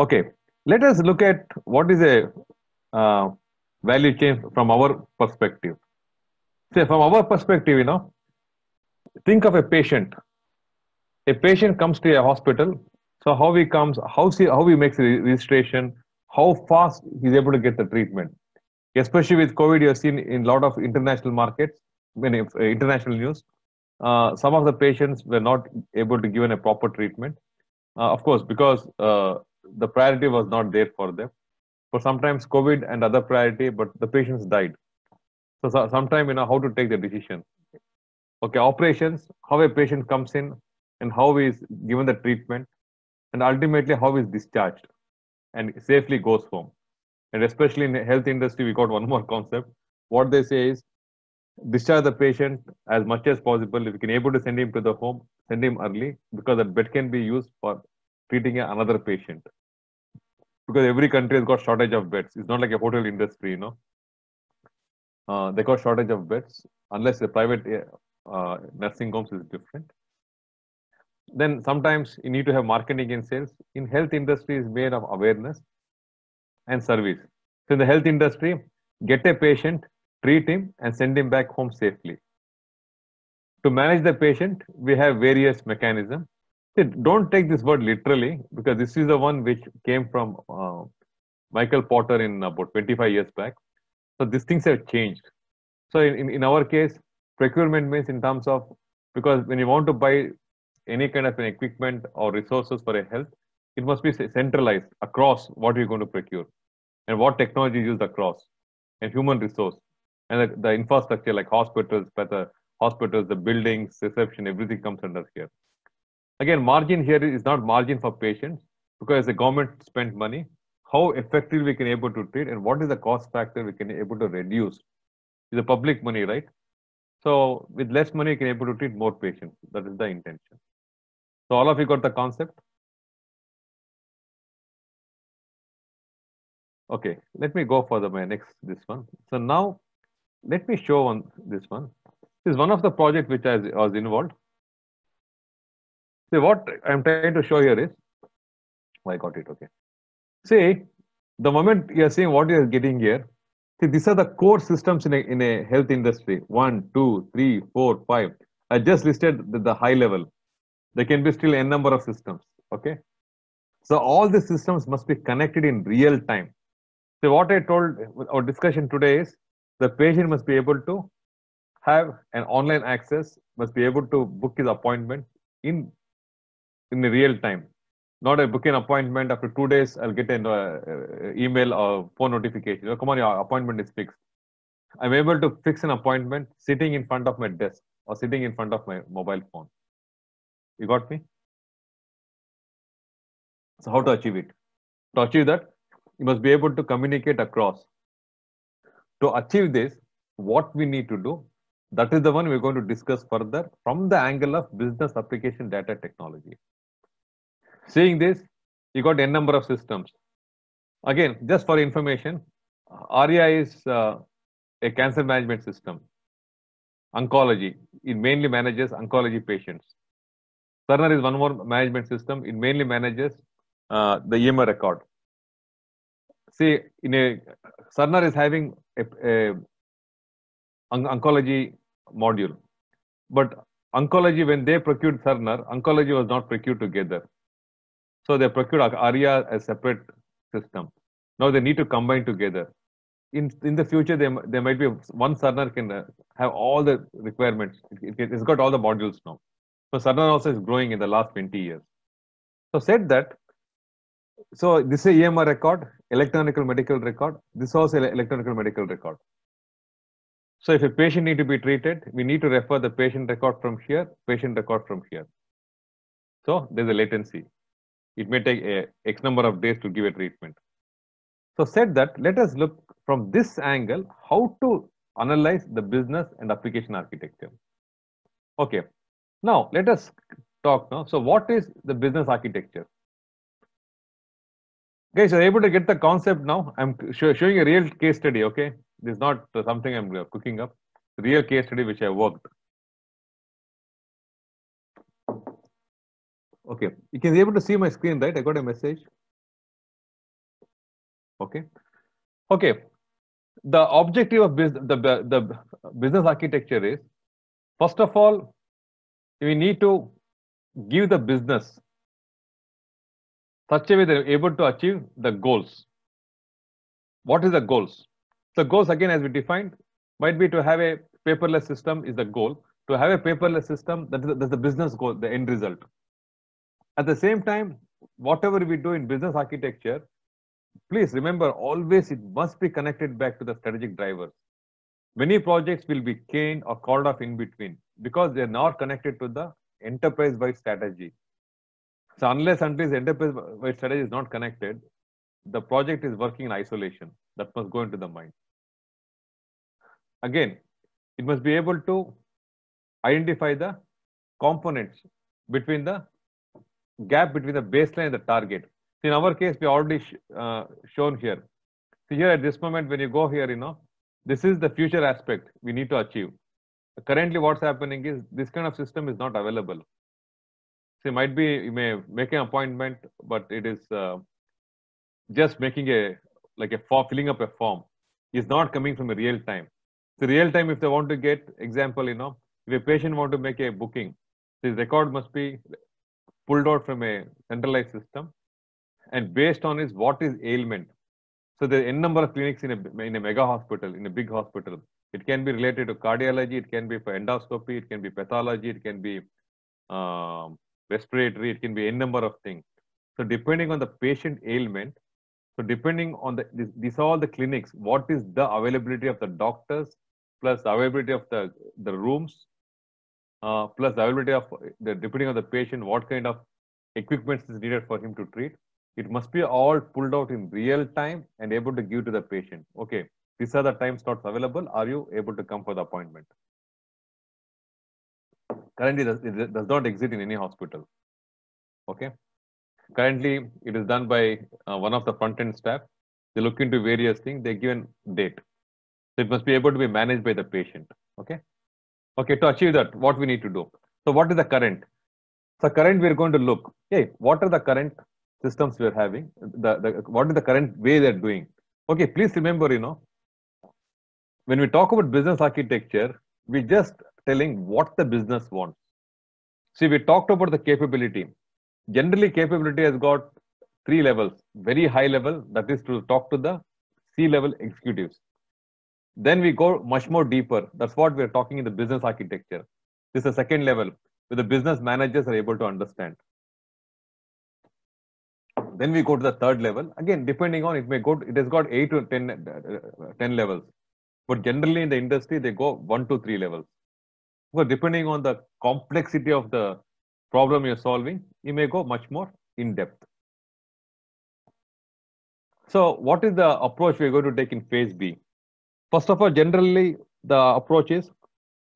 Okay, let us look at what is a uh, value chain from our perspective. Say, from our perspective, think of a patient. A patient comes to a hospital. So how he comes, how he makes the registration, how fast he's able to get the treatment. Especially with COVID, you have seen in a lot of international markets, many international news. Some of the patients were not able to given a proper treatment. Of course, because the priority was not there for them. For sometimes COVID and other priority, but the patients died. So sometime how to take the decision. Okay, operations, how a patient comes in and how he is given the treatment, and ultimately how he is discharged and safely goes home. And especially in the health industry, we got one more concept. What they say is discharge the patient as much as possible. If you can able to send him to the home, send him early because that bed can be used for treating another patient. Because every country has got shortage of beds. It's not like a hotel industry. They got shortage of beds unless the private nursing homes is different. Then sometimes you need to have marketing and sales. In health industry is made of awareness and service. So in the health industry, get a patient, treat him, and send him back home safely. To manage the patient, we have various mechanisms. Don't take this word literally because this is the one which came from Michael Porter in about 25 years back. So these things have changed. So in our case, procurement means in terms of, because when you want to buy any kind of an equipment or resources for a health, it must be centralized across what you're going to procure and what technology used across and human resource and the infrastructure like hospitals, the buildings, reception, everything comes under here. Again, margin here is not margin for patients because the government spent money. How effectively we can able to treat and what is the cost factor we can able to reduce? Is the public money, right? So with less money, you can able to treat more patients. That is the intention. So all of you got the concept? Okay, let me go for my next this one. So now let me show on this one. This is one of the project which I was involved. See what I'm trying to show here is, oh, I got it. Okay. See, the moment you are seeing what you are getting here, see these are the core systems in a health industry. 1, 2, 3, 4, 5. I just listed the high level. There can be still n number of systems. Okay. So all the systems must be connected in real time. So what I told our discussion today is the patient must be able to have an online access, must be able to book his appointment in the real time. Not a book an appointment after 2 days, I'll get an email or phone notification. Oh, come on, your appointment is fixed. I'm able to fix an appointment sitting in front of my desk or sitting in front of my mobile phone. You got me? So how to achieve it? To achieve that, you must be able to communicate across. To achieve this, what we need to do, that is the one we're going to discuss further from the angle of business application data technology. Seeing this, you got n number of systems. Again, just for information, ARIA is a cancer management system. Oncology, it mainly manages oncology patients. Cerner is one more management system. It mainly manages the EMR record. See, Cerner is having a oncology module, but oncology, when they procured Cerner, oncology was not procured together. So they procured ARIA as separate system. Now they need to combine together. In the future, there might be one Cerner can have all the requirements. It's got all the modules now. So Cerner also is growing in the last 20 years. So said that, so this is EMR record, electronic medical record. This also electronic medical record. So if a patient need to be treated, we need to refer the patient record from here, patient record from here. So there's a latency. It may take X number of days to give a treatment. So said that, let us look from this angle how to analyze the business and application architecture. Okay, now let us talk now. So what is the business architecture? Guys, are able to get the concept now? I'm showing a real case study, okay? This is not something I'm cooking up. Real case study which I worked. Okay, you can be able to see my screen, right? I got a message. Okay. Okay. The objective of the business architecture is, first of all, we need to give the business such a way they're able to achieve the goals. What is the goals? The goals, again, as we defined, might be to have a paperless system is the goal. To have a paperless system, that's the business goal, the end result. At the same time, whatever we do in business architecture, please remember, always it must be connected back to the strategic drivers. Many projects will be canned or called off in between because they're not connected to the enterprise-wide strategy. So unless until the enterprise-wide strategy is not connected, the project is working in isolation. That must go into the mind. Again, it must be able to identify the components between the gap between the baseline and the target. In our case, we already shown here. See here at this moment, when you go here, this is the future aspect we need to achieve. Currently, what's happening is this kind of system is not available. See, might be you may make an appointment, but it is just making filling up a form is not coming from a real time. So real time, if they want to get example, if a patient want to make a booking, this record must be pulled out from a centralized system, and based on is what is ailment. So there are n number of clinics in a mega hospital, in a big hospital. It can be related to cardiology, it can be for endoscopy, it can be pathology, it can be respiratory, it can be n number of things. So depending on the patient ailment, so depending on these are all the clinics, what is the availability of the doctors, plus the availability of the rooms, plus the availability of depending on the patient, what kind of equipment is needed for him to treat. It must be all pulled out in real time and able to give to the patient. Okay, these are the time slots available. Are you able to come for the appointment? Currently, it does not exist in any hospital. Okay. Currently, it is done by one of the front-end staff. They look into various things. They give a date. So it must be able to be managed by the patient. Okay. Okay. To achieve that, what we need to do? So what is the current? So current, we're going to look. Hey, what are the current systems we're having? What is the current way they're doing? Okay. Please remember, when we talk about business architecture, we're just telling what the business wants. See, we talked about the capability. Generally, capability has got 3 levels. Very high level, that is to talk to the C-level executives. Then we go much more deeper. That's what we're talking in the business architecture. This is the second level, where the business managers are able to understand. Then we go to the third level. Again, depending on it has got 8 to 10 levels. But generally in the industry, they go 1 to 3 levels. So depending on the complexity of the problem you're solving, you may go much more in depth. So what is the approach we're going to take in phase B? First of all, generally the approach is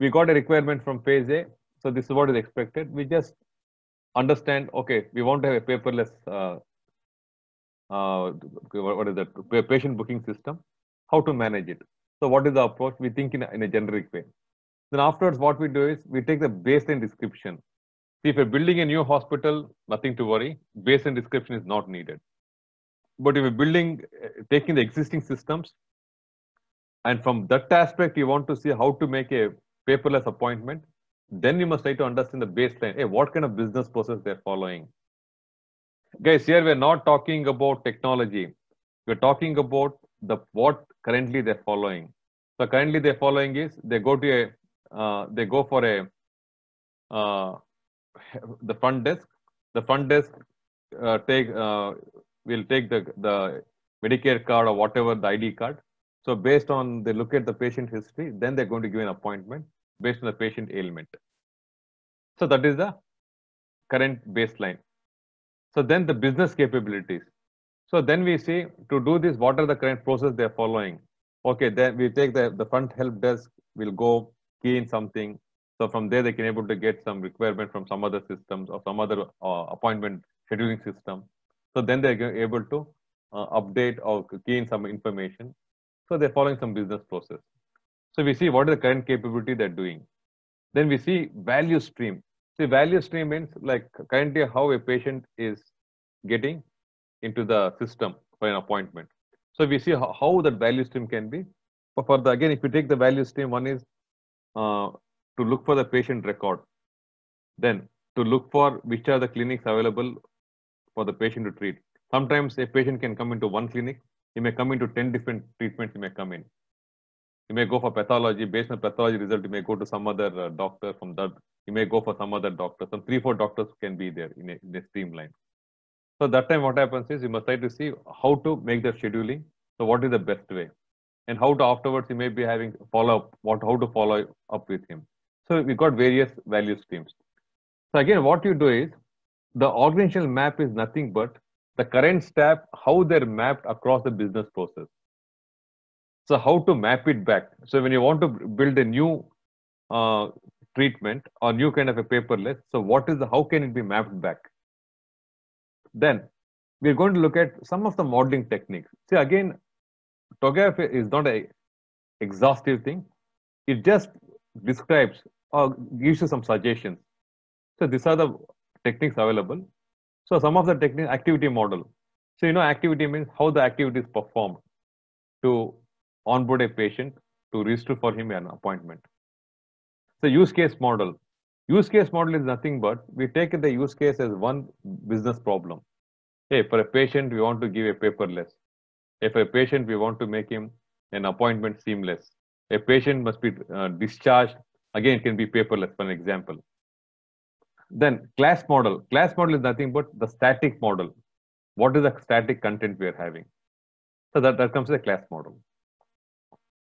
we got a requirement from phase A. So this is what is expected. We just understand, okay, we want to have a paperless, what is that, patient booking system, how to manage it. So what is the approach? We think in a generic way. Then afterwards, what we do is we take the baseline description. See, if you're building a new hospital, nothing to worry. Baseline description is not needed. But if you're building, taking the existing systems, and from that aspect, you want to see how to make a paperless appointment, then you must try to understand the baseline. Hey, what kind of business process they're following? Guys, here we're not talking about technology. We're talking about what currently they're following. So currently they're following is they go for a the front desk. The front desk will take the Medicare card or whatever the ID card. So based on they look at the patient history, then they're going to give an appointment based on the patient ailment. So that is the current baseline. So then the business capabilities. So then we see to do this, what are the current process they're following? Okay, then we take the front help desk, we'll go key in something. So from there, they can able to get some requirement from some other systems or some other appointment scheduling system. So then they're able to update or key in some information. So they're following some business process. So we see what is the current capability they're doing. Then we see value stream. See, value stream means like currently how a patient is getting into the system for an appointment. So we see how that value stream can be. But for the, again, if you take the value stream, one is to look for the patient record, then to look for which are the clinics available for the patient to treat. Sometimes a patient can come into one clinic, he may come into 10 different treatments, he may come in. You may go for pathology. Based on pathology result, you may go to some other doctor. From that, you may go for some other doctor. Some 3-4 doctors can be there in a streamline. So that time what happens is you must try to see how to make the scheduling. So what is the best way? And how to afterwards you may be having follow up, how to follow up with him. So we got various value streams. So again, what you do is the organizational map is nothing but the current step, how they're mapped across the business process. So how to map it back? So when you want to build a new treatment or new kind of a paperless, so what is the, how can it be mapped back? Then we're going to look at some of the modeling techniques. See, again, TOGAF is not a exhaustive thing. It just describes or gives you some suggestions. So these are the techniques available. So some of the techniques, activity model. So activity means how the activity is performed to onboard a patient, to register for him an appointment. So use case model. Use case model is nothing but we take the use case as one business problem. Hey, for a patient, we want to give a paperless. If a patient, we want to make him an appointment seamless. A patient must be discharged. Again, it can be paperless, for an example. Then class model. Class model is nothing but the static model. What is the static content we are having? So that comes as a class model.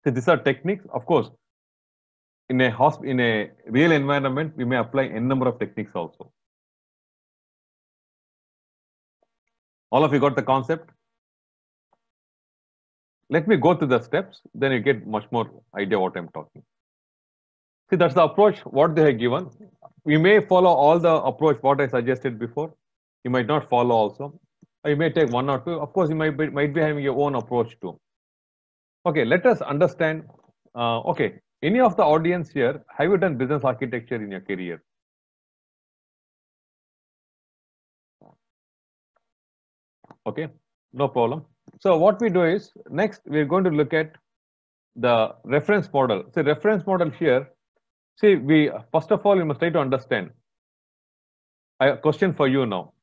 So these are techniques. Of course, in a real environment, we may apply n number of techniques also. All of you got the concept? Let me go through the steps, then you get much more idea what I'm talking. See, that's the approach what they have given. You may follow all the approach what I suggested before. You might not follow also. Or you may take one or two. Of course, you might be having your own approach too. Okay, let us understand. Okay, any of the audience here, have you done business architecture in your career? Okay, no problem. So what we do is, next we're going to look at the reference model. So reference model here, see, we first of all, you must try to understand. A question for you now.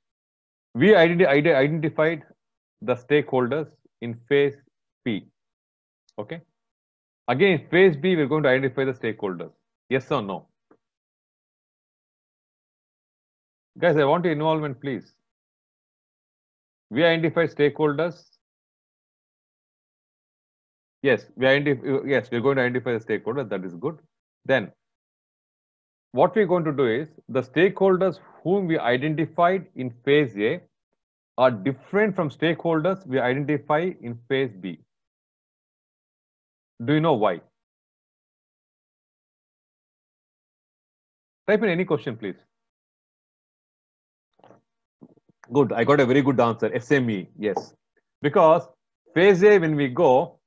We identified the stakeholders in phase P. Okay. Again, in phase B, we're going to identify the stakeholders. Yes or no? Guys, I want your involvement, please. We identified stakeholders. Yes, we're going to identify the stakeholders. That is good. Then, what we're going to do is the stakeholders whom we identified in phase A are different from stakeholders we identify in phase B. Do you know why? Type in any question, please. Good. I got a very good answer. SME. Yes. Because phase A, when we go,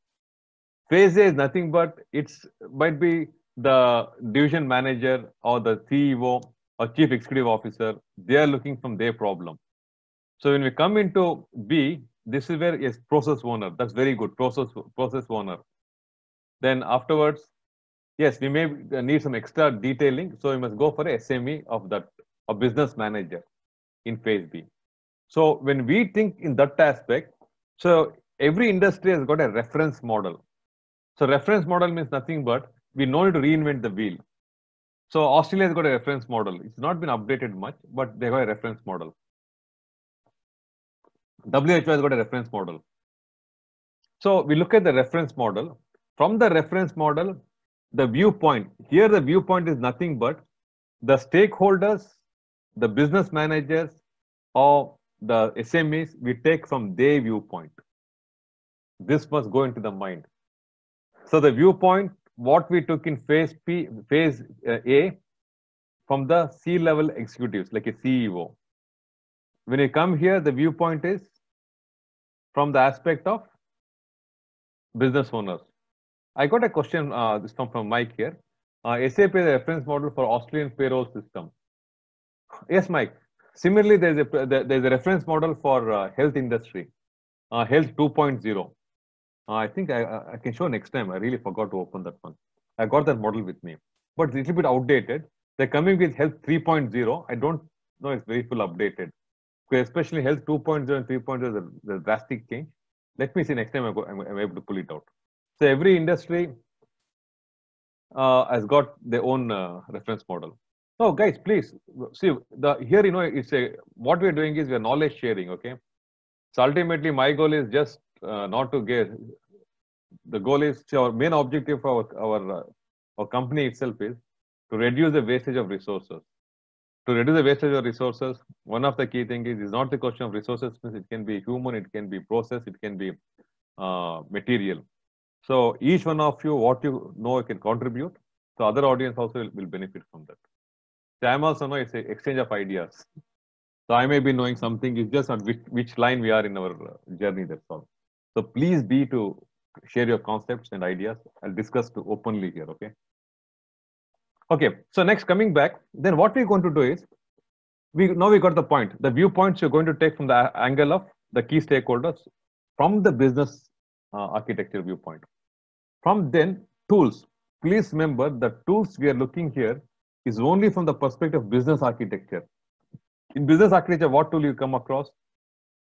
phase A is nothing but it's might be the division manager or the CEO or chief executive officer. They are looking from their problem. So when we come into B, this is where yes, process owner. That's very good. Process owner. Then afterwards, yes, we may need some extra detailing. So we must go for a SME of that, a business manager in phase B. So when we think in that aspect, so every industry has got a reference model. So reference model means nothing but we no need to reinvent the wheel. So Australia has got a reference model. It's not been updated much, but they got a reference model. WHO has got a reference model. So we look at the reference model. From the reference model, the viewpoint, here the viewpoint is nothing but the stakeholders, the business managers, or the SMEs, we take from their viewpoint. This must go into the mind. So the viewpoint, what we took in phase A, from the C-level executives, like a CEO. When you come here, the viewpoint is from the aspect of business owners. I got a question, this from Mike here. SAP is a reference model for Australian payroll system. Yes, Mike. Similarly, there's a reference model for health industry, health 2.0. I think I can show next time. I really forgot to open that one. I got that model with me, but it's a little bit outdated. They're coming with Health 3.0. I don't know it's very full updated. Especially Health 2.0 and 3.0 is a drastic change. Let me see next time I'm able to pull it out. So every industry has got their own reference model. So guys, please see the here. It's a what we're doing is we're knowledge sharing. Okay. So ultimately, my goal is just not to get. The goal is our main objective for our company itself is to reduce the wastage of resources. To reduce the wastage of resources, one of the key things is not the question of resources. It can be human, it can be process, it can be material. So each one of you, what you know, can contribute. So other audience also will benefit from that. So I'm also know it's an exchange of ideas. So I may be knowing something. It's just on which line we are in our journey. That's all. So please be to share your concepts and ideas. I'll discuss to openly here. Okay. Okay. So next, coming back, then what we're going to do is we got the point. The viewpoints you're going to take from the angle of the key stakeholders from the business architecture viewpoint. From then tools. Please remember the tools we are looking here is only from the perspective of business architecture. In business architecture, what tool you come across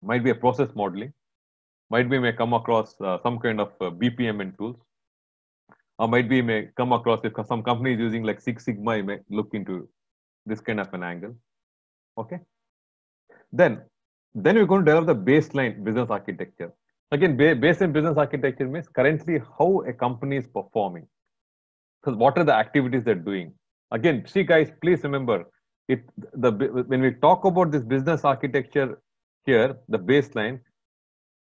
might be a process modeling, might be may come across some kind of BPM and tools, or might be may come across if some company is using like Six Sigma, you may look into this kind of an angle. Okay. Then we're going to develop the baseline business architecture. Again, baseline business architecture means currently how a company is performing. So what are the activities they're doing? Again, see guys, please remember when we talk about this business architecture here, the baseline,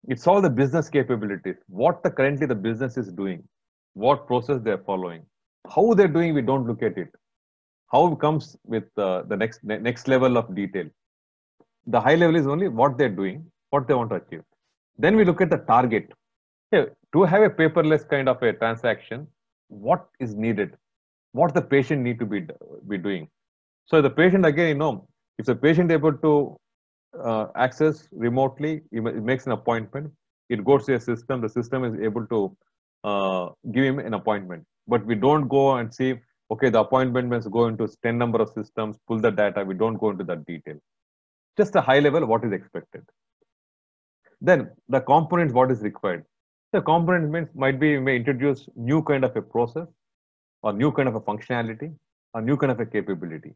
it's all the business capabilities. What currently the business is doing, what process they're following, how they're doing. We don't look at it. How it comes with the next level of detail. The high level is only what they're doing, what they want to achieve. Then we look at the target. To have a paperless kind of a transaction, what is needed? What the patient need to be doing? So the patient, again, if the patient is able to access remotely, it makes an appointment. It goes to a system. The system is able to give him an appointment. But we don't go and see, okay, the appointment must go into 10 number of systems, pull the data. We don't go into that detail. Just a high level, what is expected. Then the components, what is required. The component means might be, we may introduce new kind of a process or new kind of a functionality or new kind of a capability.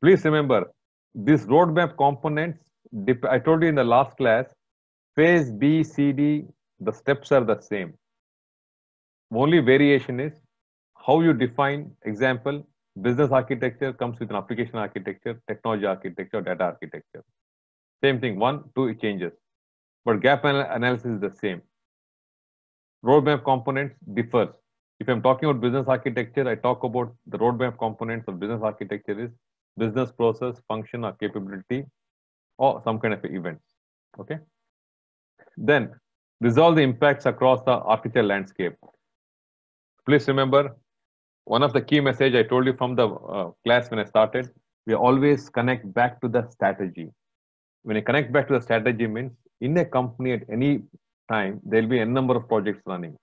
Please remember, these roadmap components, I told you in the last class, phase B, C, D, the steps are the same. Only variation is how you define. Example, business architecture comes with an application architecture, technology architecture, data architecture. Same thing, 1, 2, it changes. But gap analysis is the same. Roadmap components differs. If I'm talking about business architecture, I talk about the roadmap components of business architecture is business process, function, or capability, or some kind of events. Okay. Then resolve the impacts across the architecture landscape. Please remember, one of the key message I told you from the class when I started, we always connect back to the strategy. When you connect back to the strategy means in a company at any time, there'll be a number of projects running.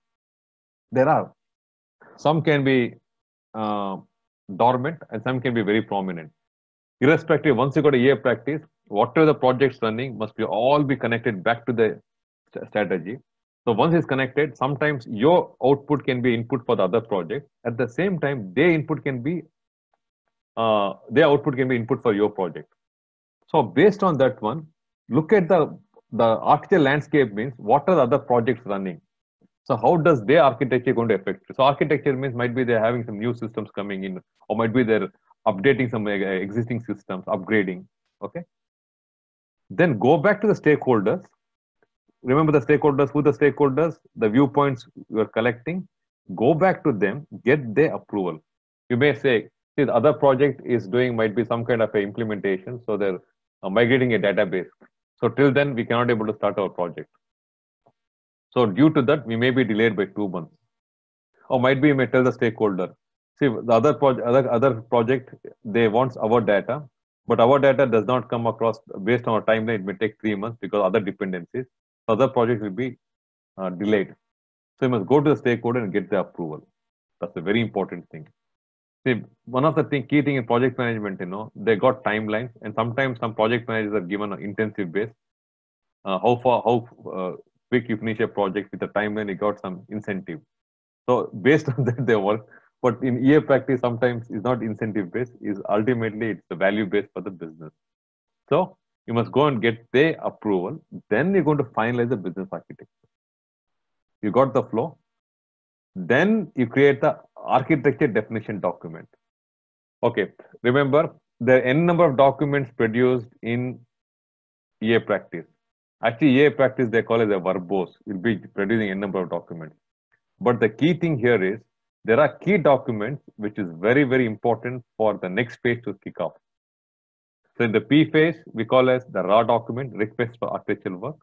There are. Some can be dormant and some can be very prominent. Irrespective, once you got a year practice, whatever the projects running must all be connected back to the strategy. So once it's connected, sometimes your output can be input for the other project. At the same time, their output can be input for your project. So based on that one, look at the architecture landscape means what are the other projects running. So how does their architecture going to affect it? So architecture means might be they're having some new systems coming in, or might be they're updating some existing systems, upgrading. Okay. Then go back to the stakeholders. Remember the stakeholders, who the stakeholders, the viewpoints you are collecting, go back to them, get their approval. You may say, see, the other project is doing might be some kind of a implementation. So they're migrating a database. So till then, we cannot able to start our project. So due to that, we may be delayed by 2 months. Or might be, you may tell the stakeholder, see, the other project, they want our data, but our data does not come across based on our timeline. It may take 3 months because other dependencies. Other project will be delayed. So you must go to the stakeholder and get the approval. That's a very important thing. See, one of the key thing in project management, they got timelines, and sometimes some project managers are given an intensive base. How quick you finish a project with a timeline, you got some incentive. So based on that, they work. But in EA practice, sometimes it's not incentive based. Is ultimately it's the value based for the business. So you must go and get the approval. Then you're going to finalize the business architecture. You got the flow. Then you create the architecture definition document. Okay, remember there are n number of documents produced in EA practice. Actually, EA practice they call it a verbose. You'll be producing n number of documents. But the key thing here is there are key documents which is very, very important for the next phase to kick off. So in the P phase, we call as the raw document, request for architectural work.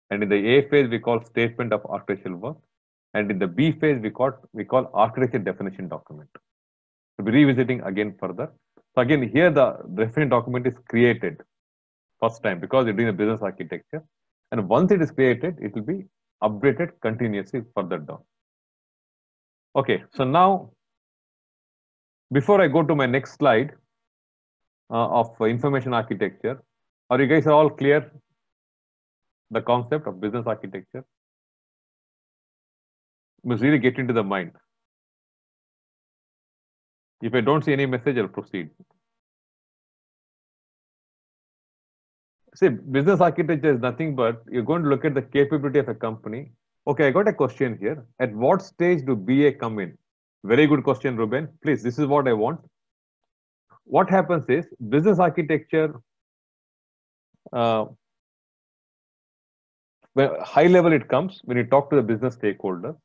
And in the A phase, we call statement of architectural work. And in the B phase, we call architecture definition document. So we're revisiting again further. So again, here the definition document is created first time because you're doing a business architecture. And once it is created, it will be updated continuously further down. Okay, so now, before I go to my next slide of information architecture, are you guys all clear the concept of business architecture? You must really get into the mind. If I don't see any message, I'll proceed. See, business architecture is nothing but you're going to look at the capability of a company. Okay, I got a question here. At what stage do BA come in? Very good question, Ruben. Please, this is what I want. What happens is business architecture, when high level it comes when you talk to the business stakeholder.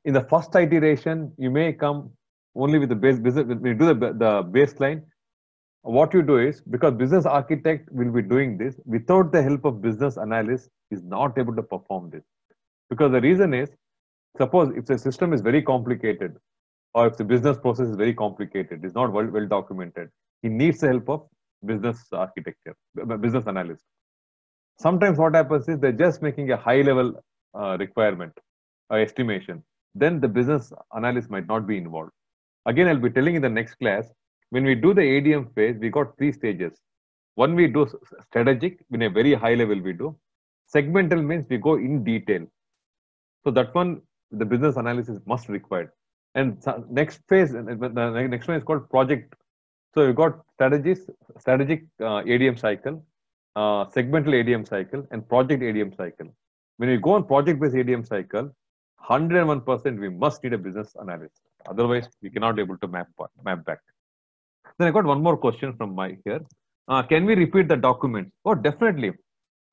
In the first iteration, you may come only with the base business. When you do the baseline, what you do is because business architect will be doing this without the help of business analyst is not able to perform this. Because the reason is, suppose if the system is very complicated or if the business process is very complicated, it's not well documented, he needs the help of business architecture, business analyst. Sometimes what happens is they're just making a high level requirement or estimation. Then the business analyst might not be involved. Again, I'll be telling in the next class, when we do the ADM phase, we got 3 stages. One, we do strategic, in a very high level we do. Segmental means we go in detail. So that one, the business analysis must required. And next phase, the next one is called project. So you got strategic ADM cycle, segmental ADM cycle, and project ADM cycle. When you go on project-based ADM cycle, 101% we must need a business analyst. Otherwise, we cannot be able to map back. Then I got one more question from Mike here. Can we repeat the documents? Oh, definitely.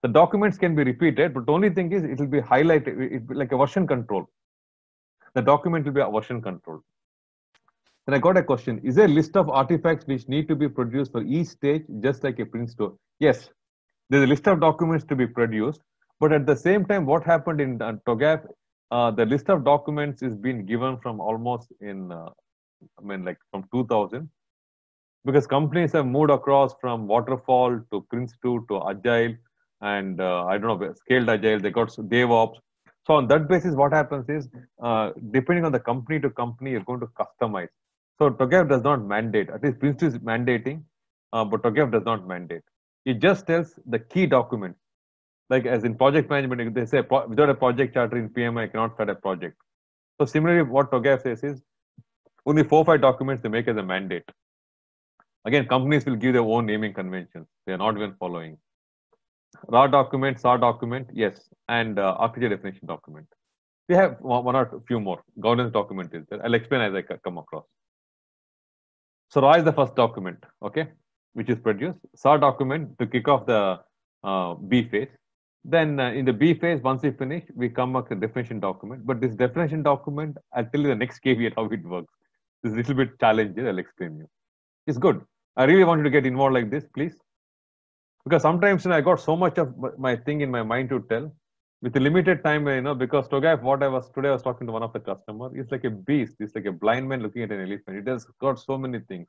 The documents can be repeated, but the only thing is it will be highlighted, it will be like a version control. The document will be a version control. Then I got a question. Is there a list of artifacts which need to be produced for each stage, just like a print store? Yes, there's a list of documents to be produced, but at the same time, what happened in TOGAF, the list of documents is being given from almost in, like from 2000, because companies have moved across from waterfall to Prince2 to Agile, and I don't know, scaled Agile, they got DevOps. So on that basis, what happens is, depending on the company to company, you're going to customize. So TOGAF does not mandate, at least Prince2 is mandating, but TOGAF does not mandate. It just tells the key documents. Like as in project management, they say without a project charter in PMI, I cannot start a project. So similarly, what TOGAF says is only 4 or 5 documents they make as a mandate. Again, companies will give their own naming conventions. They are not even following. Raw document, SAR document, yes, and architecture definition document. We have one or few more. Governance document is there. I'll explain as I come across. So raw is the first document, okay, which is produced. SAR document to kick off the B phase. Then in the B phase, once we finish, we come up with a definition document. But this definition document, I'll tell you the next caveat how it works. This is a little bit challenging. I'll explain you. It's good. I really want you to get involved like this, please. Because sometimes I got so much of my thing in my mind to tell. With a limited time, because TOGAF, today I was talking to one of the customers, it's like a beast. It's like a blind man looking at an elephant. It has got so many things.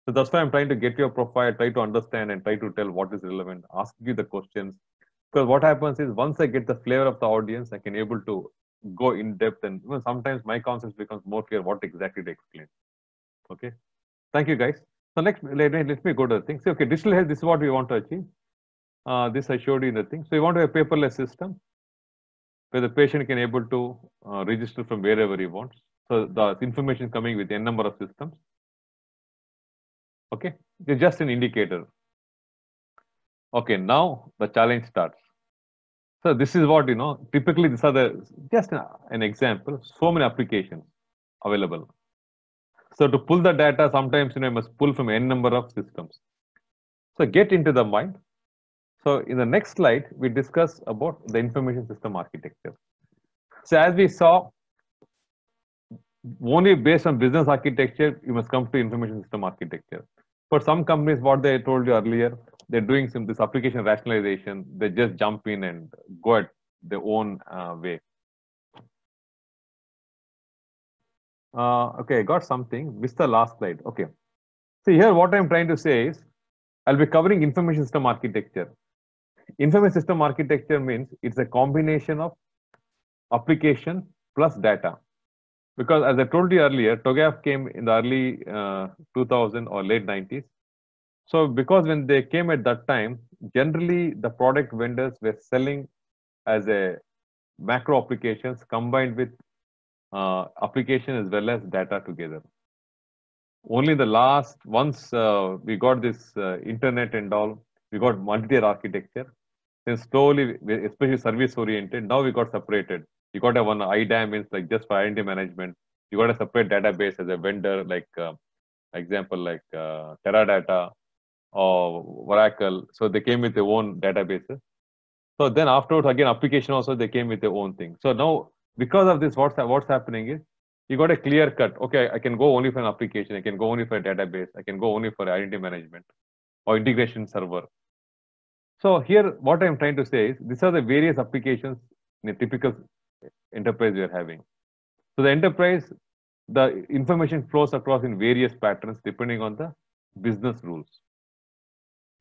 So that's why I'm trying to get your profile, try to understand and try to tell what is relevant, ask you the questions, Because what happens is once I get the flavor of the audience, I can able to go in depth, and sometimes my concepts becomes more clear what exactly to explain. Okay. Thank you, guys. So next, let me go to the thing. So, okay, digital health, this is what we want to achieve. This I showed you in the thing. So you want to have a paperless system where the patient can able to register from wherever he wants. So the information coming with n number of systems. Okay, it's just an indicator. Okay, now the challenge starts. So this is what typically these are the just an example. So many applications available. So to pull the data, sometimes you must pull from n number of systems. So get into the mind. So in the next slide, we discuss about the information system architecture. So as we saw, only based on business architecture, you must come to information system architecture. For some companies, what they told you earlier, they're doing this application rationalization. They just jump in and go at their own way. Okay, I got something. Missed the last slide. Okay. See here, what I'm trying to say is, I'll be covering information system architecture. Information system architecture means it's a combination of application plus data. Because as I told you earlier, TOGAF came in the early 2000 or late 90s. So because when they came at that time, generally the product vendors were selling as a macro applications combined with application as well as data together. Only the last, once we got this internet and all, we got multi-tier architecture. Then slowly, especially service oriented, now we got separated. You got a one IDAM means like just for identity management. You got a separate database as a vendor, like example like Teradata or Oracle. So they came with their own databases. So then afterwards, again, application also they came with their own thing. So now because of this, what's happening is you got a clear cut. Okay, I can go only for an application. I can go only for a database. I can go only for identity management or integration server. So here, what I'm trying to say is these are the various applications in a typical enterprise we are having. So the enterprise, the information flows across in various patterns depending on the business rules.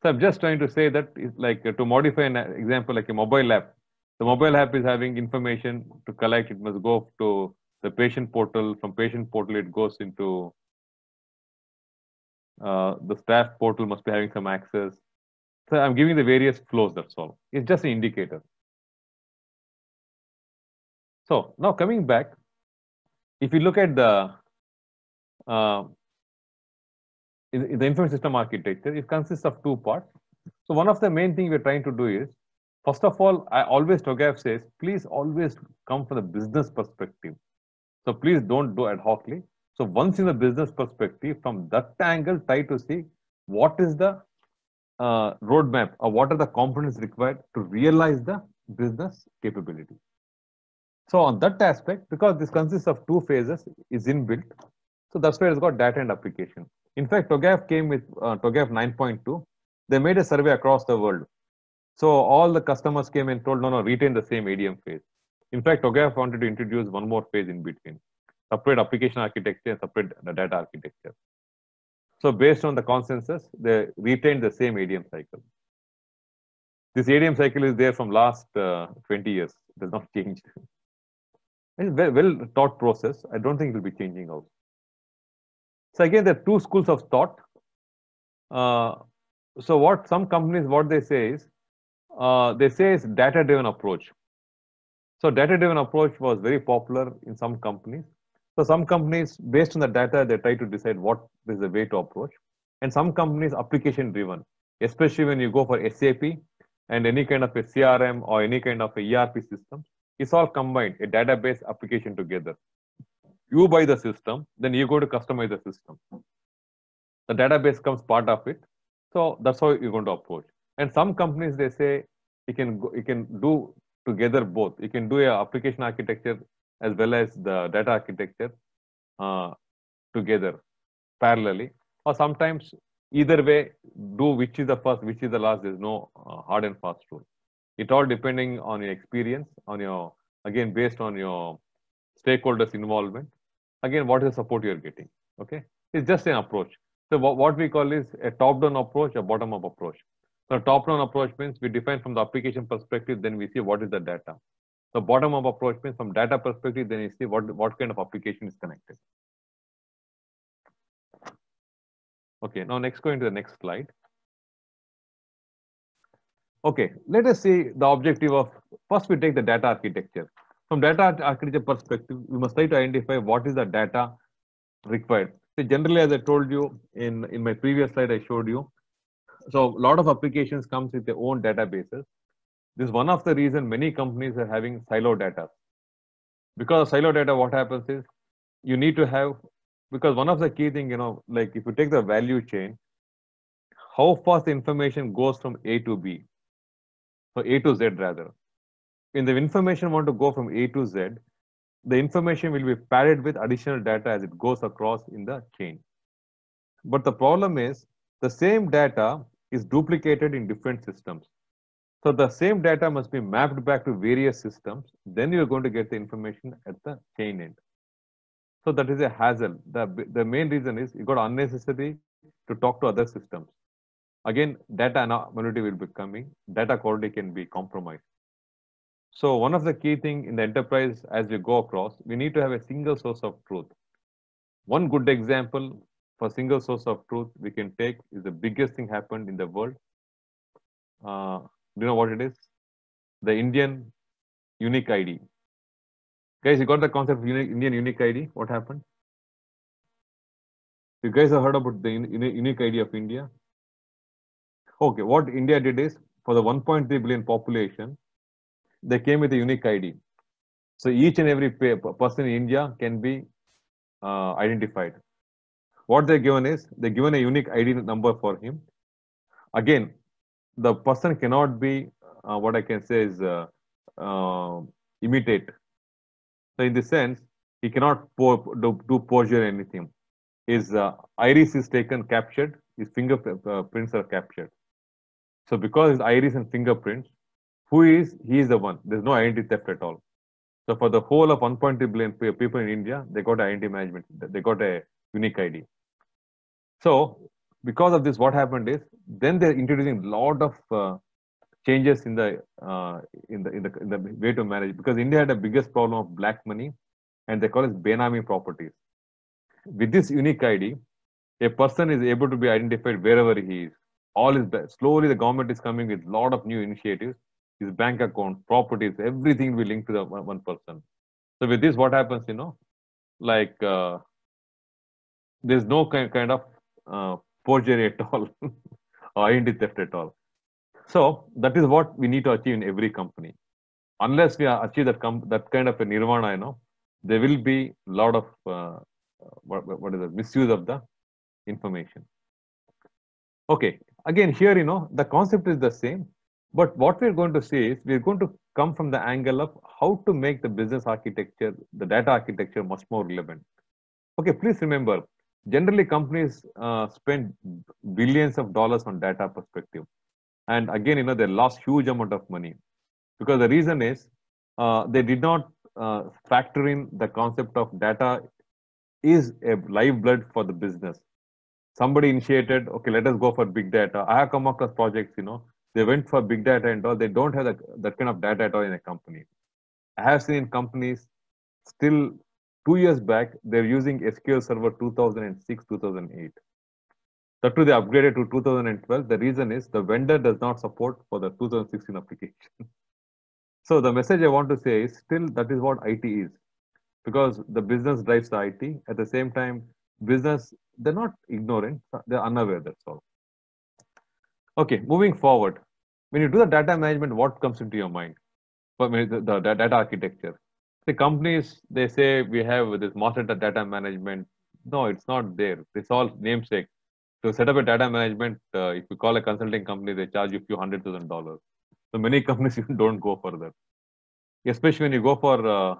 So I'm just trying to say that it's like to modify an example like a mobile app. The mobile app is having information to collect. It must go to the patient portal. From patient portal, it goes into the staff portal must be having some access. So I'm giving the various flows, that's all. It's just an indicator. So now coming back, if you look at the in the information system architecture, it consists of two parts. So one of the main thing we're trying to do is, first of all, I always TOGAF says, please always come from the business perspective. So please don't do ad hocly. So once in the business perspective, from that angle, try to see what is the roadmap or what are the components required to realize the business capability. So on that aspect, because this consists of two phases, is inbuilt. So that's why it's got data and application. In fact, TOGAF came with TOGAF 9.2. They made a survey across the world. So all the customers came and told, no, retain the same ADM phase. In fact, TOGAF wanted to introduce one more phase in between, separate application architecture and separate the data architecture. So based on the consensus, they retained the same ADM cycle. This ADM cycle is there from last 20 years. It has not changed. It's a well taught process. I don't think it will be changing also. So again, there are two schools of thought. So what some companies, what they say is data-driven approach. So data-driven approach was very popular in some companies. So some companies, based on the data, they try to decide what is the way to approach. And some companies, application-driven, especially when you go for SAP and any kind of a CRM or any kind of a ERP system, it's all combined, a database application together. You buy the system, then you go to customize the system. The database comes part of it. So that's how you're going to approach. And some companies, they say you can do together both. You can do a application architecture as well as the data architecture together parallelly. Or sometimes either way, do which is the first, which is the last. There's no hard and fast rule. It all depending on your experience, on your, again, based on your stakeholders involvement. Again, what is the support you're getting? Okay. It's just an approach. So what we call is a top-down approach, a bottom-up approach. So top-down approach means we define from the application perspective, then we see what is the data. The bottom-up approach means from data perspective, then you see what kind of application is connected. Okay, now next going to the next slide. Okay, let us see the objective of, first we take the data architecture. From data architecture perspective, we must try to identify what is the data required. So generally, as I told you in my previous slide, I showed you. So a lot of applications comes with their own databases. This is one of the reason many companies are having silo data. Because of silo data, what happens is you need to have, because one of the key thing, like if you take the value chain, how fast the information goes from A to B, so A to Z rather. When the information want to go from A to Z, the information will be padded with additional data as it goes across in the chain. But the problem is the same data is duplicated in different systems. So the same data must be mapped back to various systems. Then you're going to get the information at the chain end. So that is a hassle. The main reason is you got unnecessary to talk to other systems. Again, data anomaly will be coming. Data quality can be compromised. So one of the key thing in the enterprise as we go across, we need to have a single source of truth. One good example for single source of truth we can take is the biggest thing happened in the world. Do you know what it is? The Indian unique ID. Guys, you got the concept of Indian unique ID? What happened? You guys have heard about the unique ID of India? Okay, what India did is for the 1.3 billion population, they came with a unique ID. So each and every person in India can be identified. What they're given is they're given a unique ID number for him. Again, the person cannot be what I can say is imitate. So in this sense, he cannot do perjury or anything. His iris is taken, captured. His fingerprints are captured. So because his iris and fingerprints, he is the one. There's no identity theft at all. So for the whole of 1.3 billion people in India, they got identity management. They got a unique ID. So because of this, what happened is then they're introducing a lot of changes in the way to manage, because India had the biggest problem of black money, and they call it Benami properties. With this unique ID, a person is able to be identified wherever he is. All is slowly the government is coming with a lot of new initiatives. His bank account, properties, everything will link to the one person. So with this, what happens? Like there's no kind of forgery at all or identity theft at all. So that is what we need to achieve in every company. Unless we achieve that kind of a nirvana, there will be a lot of what is the misuse of the information. Okay, again here the concept is the same, but what we're going to see is we're going to come from the angle of how to make the business architecture, the data architecture much more relevant. Okay, please remember, generally companies spend billions of dollars on data perspective, and again they lost huge amount of money because the reason is they did not factor in the concept of data is a lifeblood for the business. Somebody initiated, okay, let us go for big data. I have come across projects, they went for big data and all. They don't have that kind of data at all in a company. I have seen companies still 2 years back, they're using SQL Server 2006, 2008. That too, they upgraded to 2012. The reason is the vendor does not support for the 2016 application. So the message I want to say is still that is what IT is, because the business drives the IT. At the same time, business, they're not ignorant, they're unaware, that's all. Okay, moving forward. When you do the data management, what comes into your mind? For the data architecture. The companies, they say we have this master data management. No, it's not there. It's all namesake. To set up a data management, if you call a consulting company, they charge you a few $100,000. So many companies don't go for that. Especially when you go for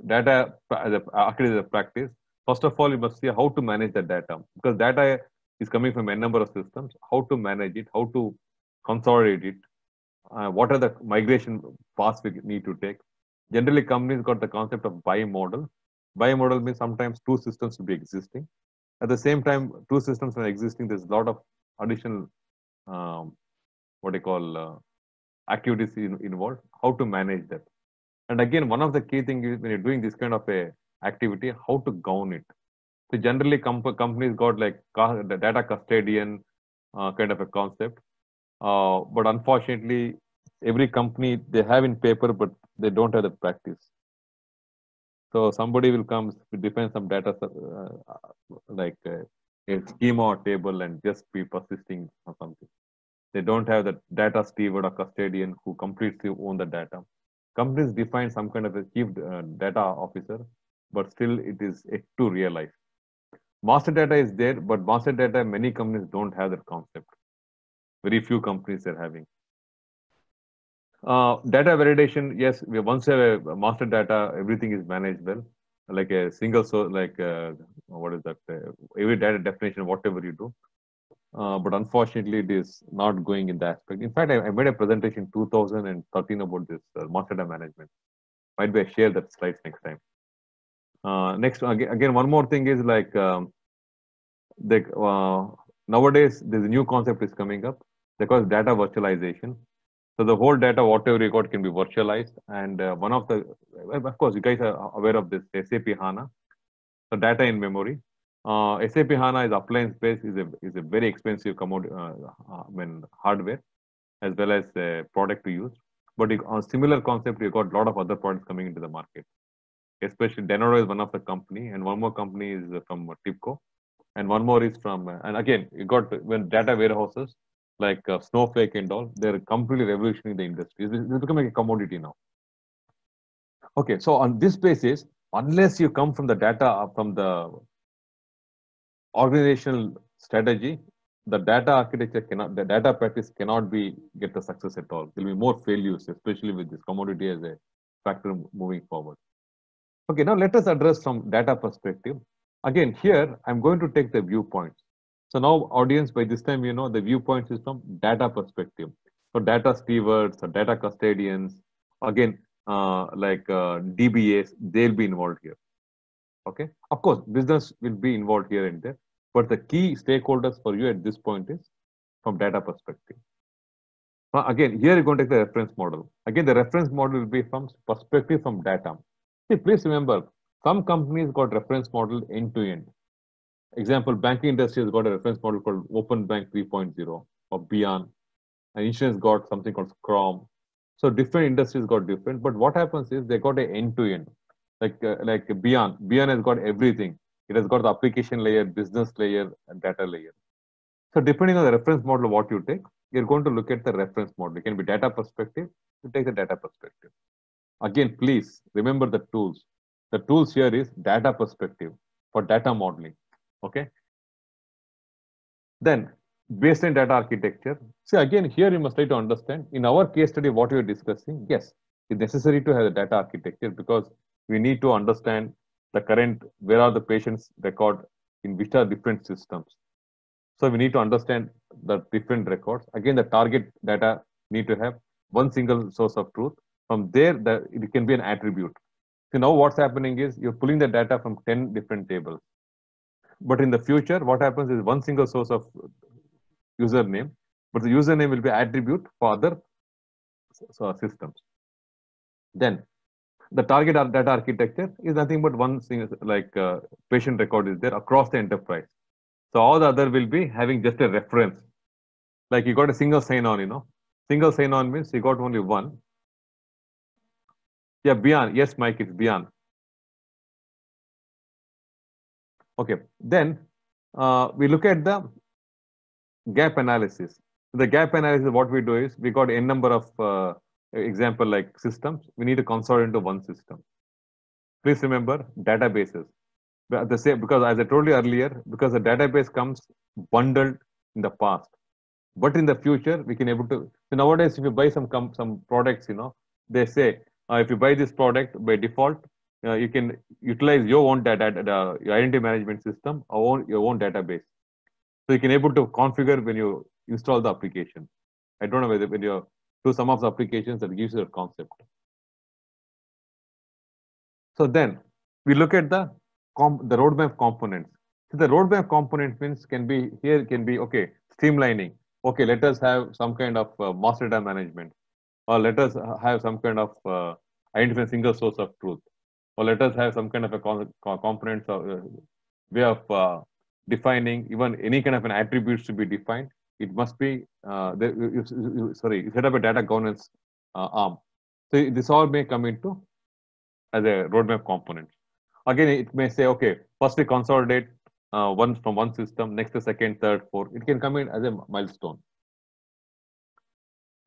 data as a practice, first of all, you must see how to manage the data, because data is coming from a number of systems, how to manage it, how to consolidate it, what are the migration paths we need to take. Generally, companies got the concept of bi-model. Bi-model means sometimes two systems will be existing. At the same time, two systems are existing, there's a lot of additional what you call activities involved, how to manage that. And again, one of the key things is when you're doing this kind of a activity, how to govern it. So generally, companies got like the data custodian kind of a concept, but unfortunately, every company they have in paper, but they don't have the practice. So somebody will come define some data like a schema or table and just be persisting or something. They don't have the data steward or custodian who completely own the data. Companies define some kind of a chief data officer, but still it is yet to realize. Master data is there, but master data, many companies don't have that concept. Very few companies are having. Data validation, yes, once you have a master data, everything is managed well. Like a single source, like what is that? Every data definition, whatever you do. But unfortunately, it is not going in that aspect. In fact, I made a presentation in 2013 about this master data management. Might be I share that slides next time. Next, again, one more thing is like nowadays there's a new concept is coming up. They call it data virtualization. So the whole data, whatever you got, can be virtualized. And one of the, of course, you guys are aware of this SAP HANA, the data in memory. SAP HANA is appliance based, is a very expensive commodity, hardware as well as a product to use. But on similar concept, you got a lot of other products coming into the market. Especially Denoro is one of the company, and one more company is from TIPCO, and one more is from, and again, you got when data warehouses like Snowflake and all, they're completely revolutioning the industry. It's becoming a commodity now. Okay, so on this basis, unless you come from the data, from the organizational strategy, the data architecture cannot, the data practice cannot be get the success at all. There will be more failures, especially with this commodity as a factor moving forward. Okay, now let us address from data perspective. Again, here I'm going to take the viewpoints. So now, audience, by this time, you know the viewpoints is from data perspective. So data stewards or data custodians, again, DBAs, they'll be involved here. Okay, of course, business will be involved here and there, but the key stakeholders for you at this point is from data perspective. Again, here you're going to take the reference model. Again, the reference model will be from perspective from data. See, please remember, some companies got reference model end to end. Example, banking industry has got a reference model called Open Bank 3.0 or Beyond. And insurance got something called Scrum. So different industries got different. But what happens is they got a end to end. Like Beyond. Beyond has got everything. It has got the application layer, business layer, and data layer. So depending on the reference model, what you take, you're going to look at the reference model. It can be data perspective. You take the data perspective. Again, please remember the tools. The tools here is data perspective for data modeling. Okay. Then baseline data architecture. See, again, here you must try to understand in our case study, what we are discussing. Yes, it's necessary to have a data architecture because we need to understand the current, where are the patients record in which are different systems. So we need to understand the different records. Again, the target data need to have one single source of truth. From there, it can be an attribute. So now what's happening is you're pulling the data from 10 different tables. But in the future, what happens is one single source of username, but the username will be attribute for other systems. Then the target data architecture is nothing but one thing, like patient record is there across the enterprise. So all the other will be having just a reference. Like you got a single sign-on, you know. Single sign-on means you got only one. Yeah, beyond. Yes, Mike, it's beyond. Okay. Then we look at the gap analysis. The gap analysis, what we do is we got n number of example like systems. We need to consolidate into one system. Please remember databases. The same, because as I told you earlier, because the database comes bundled in the past, but in the future we can able to. So nowadays, if you buy some products, you know, they say if you buy this product by default, you can utilize your own data, your identity management system, or your own database. So you can able to configure when you install the application. I don't know whether when you do some of the applications that gives you a concept. So then we look at the roadmap components. So the roadmap component means can be here can be okay streamlining. okay, let us have some kind of master data management, or let us have some kind of identify single source of truth, or let us have some kind of a components of way of defining even any kind of an attributes to be defined. It must be sorry, you set up a data governance arm. So this all may come into as a roadmap component. Again, it may say, okay, first we consolidate one from one system, next the second, third, fourth. It can come in as a milestone.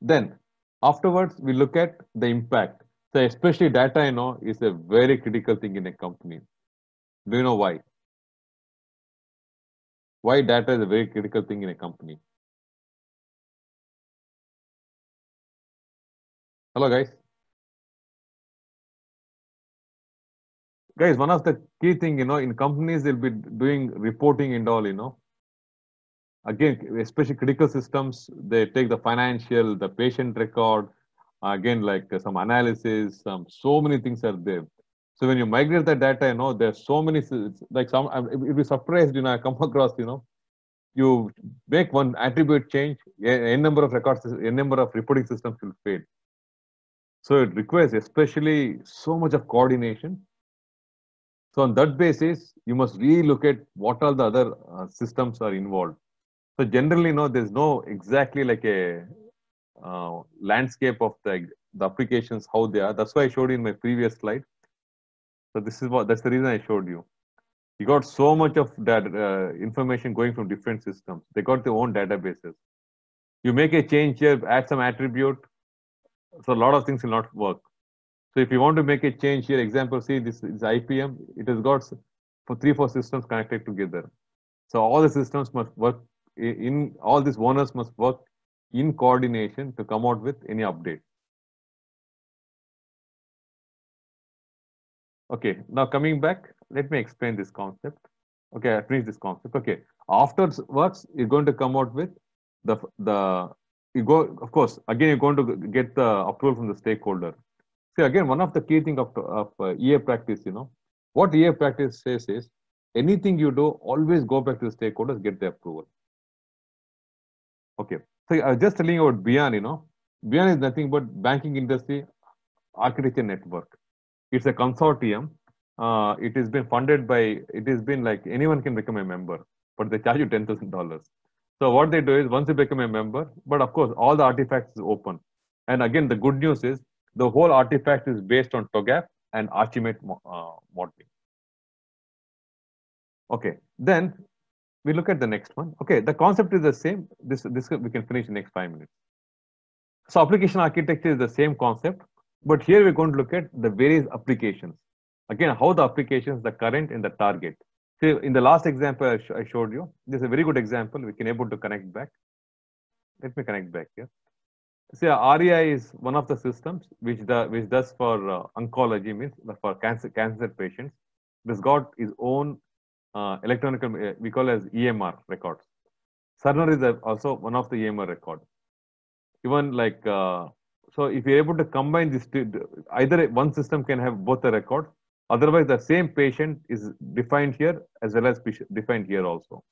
Then afterwards, we look at the impact. So especially data, is a very critical thing in a company. Do you know why? Why data is a very critical thing in a company? Hello, guys. Guys, one of the key thing, in companies, they'll be doing reporting and all, again, especially critical systems, they take the financial, the patient record, again, like some analysis, so many things are there. So when you migrate the data, there's so many, like you'll be surprised, I come across, you make one attribute change, a number of records, a number of reporting systems will fail. So it requires especially so much of coordination. So on that basis, you must really look at what all the other systems are involved. So generally, there's no exactly like a landscape of the applications, how they are. That's why I showed you in my previous slide. So that's the reason I showed you. You got so much of that information going from different systems. They got their own databases. You make a change here, add some attribute, so a lot of things will not work. So if you want to make a change here, example, see this is IPM, it has got for 3-4 systems connected together. So all the systems must work in all these owners must work in coordination to come out with any update. Okay, now coming back, let me explain this concept. Okay, I finished this concept. Okay, afterwards, you're going to come out with you go, of course, again, you're going to get the approval from the stakeholder. See, again, one of the key thing of EA practice, what EA practice says is anything you do, always go back to the stakeholders, get the approval. Okay, so I was just telling you about BIAN, BIAN is nothing but Banking Industry Architecture Network. It's a consortium. It has been funded by, it has been like anyone can become a member, but they charge you $10,000. So what they do is once you become a member, but of course, all the artifacts is open. And again, the good news is the whole artifact is based on TOGAF and Archimate modeling. Okay, then we look at the next one. Okay, the concept is the same. This we can finish in the next 5 minutes. So application architecture is the same concept, but here we're going to look at the various applications. Again, how the applications, the current and the target. See, in the last example I showed you, this is a very good example. We can able to connect back. Let me connect back here. See, REI is one of the systems which does for oncology, means for cancer patients. This got its own electronic, we call as EMR records. Cerner is also one of the EMR record. Even like so, if you're able to combine this, either one system can have both the record. Otherwise, the same patient is defined here as well as defined here also.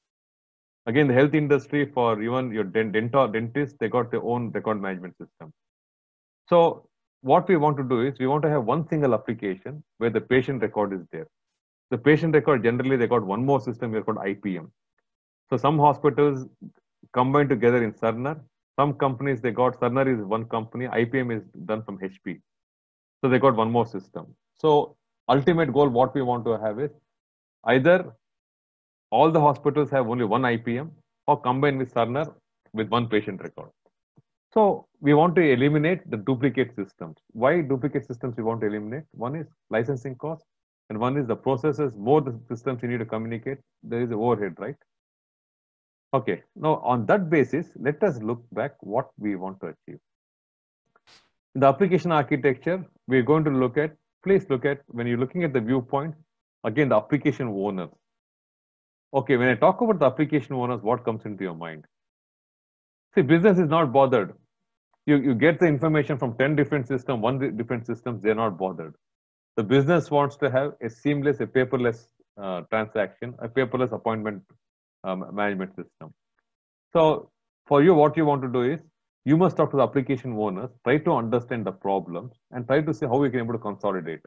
Again, the health industry, for even your dentist, they got their own record management system. So what we want to do is we want to have one single application where the patient record is there. The patient record, generally, they got one more system here called IPM. So some hospitals combine together in Cerner. Some companies, they got Cerner is one company, IPM is done from HP. So they got one more system. So ultimate goal, what we want to have is either all the hospitals have only one IPM or combine with Cerner with one patient record. So we want to eliminate the duplicate systems. Why duplicate systems we want to eliminate? One is licensing cost, and one is the processes. More the systems you need to communicate, there is an overhead, right? Okay, now on that basis, let us look back what we want to achieve. In the application architecture, we're going to look at, please look at, when you're looking at the viewpoint, again, the application owners. Okay, when I talk about the application owners, what comes into your mind? See, business is not bothered. You get the information from 10 different systems, different systems, they're not bothered. The business wants to have a seamless, a paperless transaction, a paperless appointment management system. So For you, what you want to do is you must talk to the application owners, try to understand the problems, and try to see how we can able to consolidate.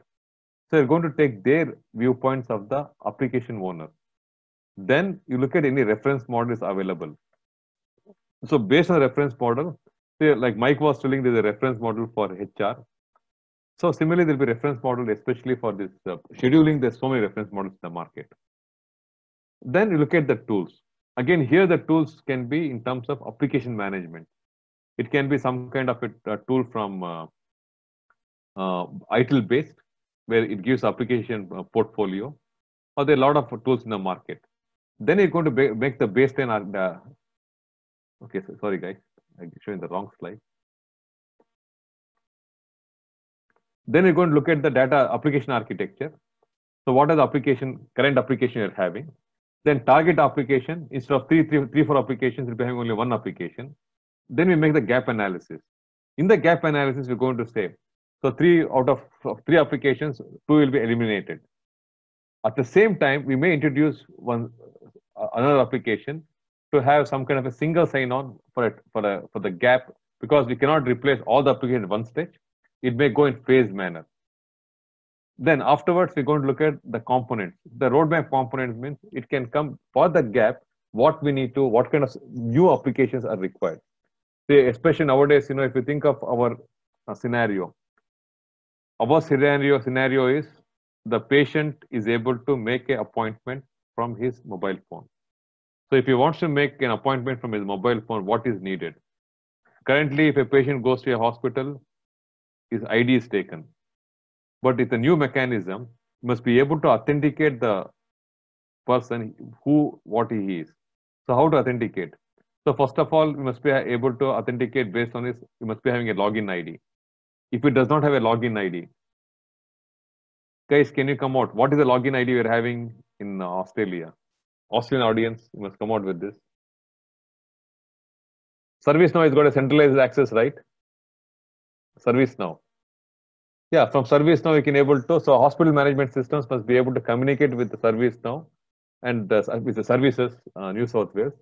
So you're going to take their viewpoints of the application owner. Then you look at any reference models available. So based on the reference model, say like Mike was telling, there's a reference model for HR. So similarly, there'll be reference model, especially for this scheduling. There's so many reference models in the market. Then you look at the tools. Again, here the tools can be in terms of application management. It can be some kind of a tool from ITIL based, where it gives application portfolio, or there are a lot of tools in the market. Then you're going to make the baseline. Okay, so sorry guys, I'm showing the wrong slide. Then you're going to look at the data application architecture. So what are the current application you're having? Then target application, instead of three, 4 applications, you'll be having only one application. Then we make the gap analysis. In the gap analysis, we're going to say, so 3 out of 3 applications, 2 will be eliminated. At the same time, we may introduce another application to have some kind of a single sign-on for the gap, because we cannot replace all the applications at one stage. It may go in phased manner. Then afterwards, we're going to look at the components. The roadmap components means it can come for the gap, what we need to, what kind of new applications are required. Say, especially nowadays, if you think of our scenario, our scenario is the patient is able to make an appointment from his mobile phone. So if he wants to make an appointment from his mobile phone, what is needed? Currently, if a patient goes to a hospital, his ID is taken. But with a new mechanism, you must be able to authenticate the person what he is. So how to authenticate? So first of all, you must be able to authenticate based on you must be having a login ID. If it does not have a login ID, guys, can you come out? What is the login ID you're having in Australia? Australian audience, you must come out with this. ServiceNow has got a centralized access, right? ServiceNow. Yeah, from ServiceNow you can able to, so hospital management systems must be able to communicate with the ServiceNow and with the services, New South Wales.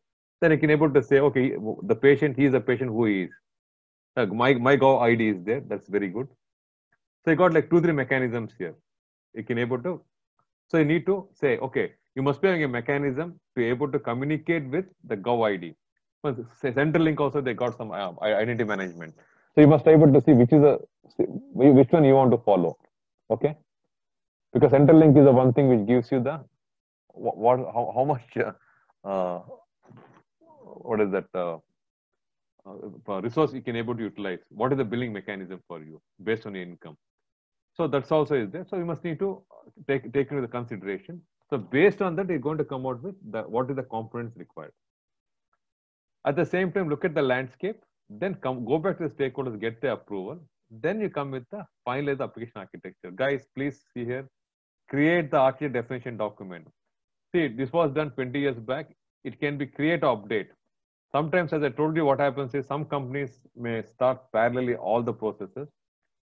Then you can able to say, okay, the patient, he is a patient who he is. My Gov ID is there, that's very good. So you got like 2-3 mechanisms here. You can able to, so you need to say, okay, you must be having a mechanism to be able to communicate with the Gov ID. Say Centrelink also, they got some identity management. So you must be able to see which one you want to follow. Okay, because Centrelink is the one thing which gives you the how much what is that resource you can able to utilize. What is the billing mechanism for you based on your income? So that's also is there. So you must need to take into the consideration. So based on that, you're going to come out with what is the components required. At the same time, look at the landscape. Then go back to the stakeholders, get the approval. Then you come with the finalized application architecture. Guys, please see here. Create the architect definition document. See, this was done 20 years back. It can be create or update. Sometimes, as I told you, what happens is some companies may start parallelly all the processes.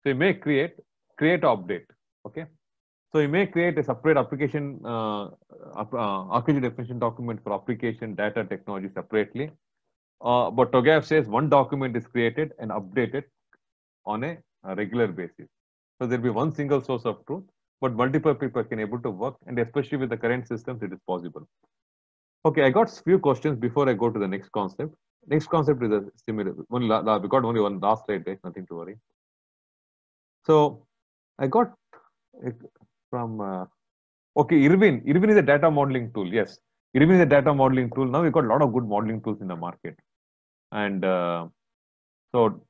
So you may create or update. Okay. So you may create a separate application architecture definition document for application data technology separately. But TOGAF says one document is created and updated on a regular basis. So there'll be one single source of truth, but multiple people can able to work, and especially with the current systems, it is possible. Okay, I got few questions before I go to the next concept. Next concept is a similar. We got only one last slide, right? Nothing to worry. So I got it from okay, Irwin. Irwin is a data modeling tool. Yes, Irwin is a data modeling tool. Now we got a lot of good modeling tools in the market, and so